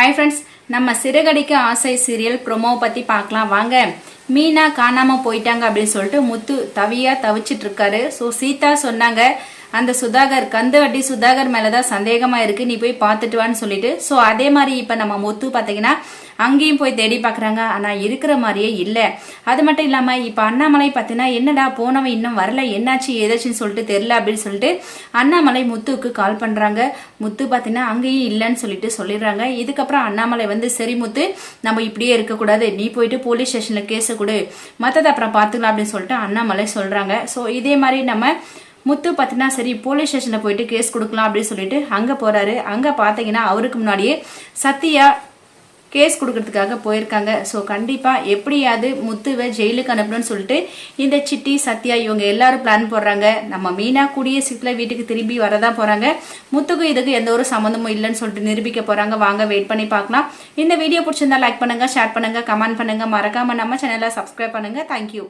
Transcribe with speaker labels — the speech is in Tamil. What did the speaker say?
Speaker 1: हाय फ्रेंड्स நம்ம சிறகடிக்க ஆசை சீரியல் ப்ரோமோ பத்தி பார்க்கலாம் வாங்க. மீனா காணாம போயிட்டாங்க அப்படின்னு சொல்லிட்டு முத்து தவியா தவிச்சிட்டு இருக்காரு. ஸோ சீதா சொன்னாங்க அந்த சுதாகர் கந்து வட்டி சுதாகர் மேலதான் சந்தேகமா இருக்கு, நீ போய் பார்த்துட்டு வான்னு சொல்லிட்டு. ஸோ அதே மாதிரி இப்ப நம்ம முத்து பாத்தீங்கன்னா அங்கேயும் போய் தேடி பாக்குறாங்க, ஆனா இருக்கிற மாதிரியே இல்ல. அது மட்டும் இல்லாம இப்ப அண்ணாமலை பாத்தீங்கன்னா என்னடா போனவன் இன்னும் வரல, என்னாச்சு ஏதாச்சுன்னு சொல்லிட்டு தெரியல அப்படின்னு சொல்லிட்டு அண்ணாமலை முத்துவுக்கு கால் பண்றாங்க. முத்து பாத்தீங்கன்னா அங்கேயும் இல்லைன்னு சொல்லிட்டு சொல்லிடுறாங்க. இதுக்கப்புறம் அண்ணாமலை வந்து சரி முத்து நம்ம இப்படியே இருக்கக்கூடாது, நீ போயிட்டு போலீஸ் ஸ்டேஷன்ல கேஸ கொடு, மத்ததை அப்புறம் பாத்துக்கலாம் அப்படின்னு சொல்லிட்டு அண்ணாமலை சொல்றாங்க. ஸோ இதே மாதிரி நம்ம முத்து பார்த்தீங்கன்னா சரி போலீஸ் ஸ்டேஷன்ல போயிட்டு கேஸ் கொடுக்கலாம் அப்படின்னு சொல்லிட்டு அங்க போறாரு. அங்க பாத்தீங்கன்னா அவருக்கு முன்னாடியே சத்யா கேஸ் கொடுக்கறதுக்காக போயிருக்காங்க. ஸோ கண்டிப்பா எப்படியாவது முத்துவை ஜெயிலுக்கு அனுப்பணும்னு சொல்லிட்டு இந்த சிட்டி சத்யா இவங்க எல்லாரும் பிளான் போடுறாங்க. நம்ம மீனா கூடிய சீக்கிரத்துல வீட்டுக்கு திரும்பி வரதான் போறாங்க. முத்துக்கும் இதுக்கு எந்த ஒரு சம்மந்தமும் இல்லைன்னு சொல்லிட்டு நிரூபிக்க போறாங்க. வாங்க வெயிட் பண்ணி பார்க்கலாம். இந்த வீடியோ பிடிச்சிருந்தா லைக் பண்ணுங்க, ஷேர் பண்ணுங்க, கமெண்ட் பண்ணுங்க, மறக்காம நம்ம சேனலை சப்ஸ்கிரைப் பண்ணுங்க. தேங்க்யூ.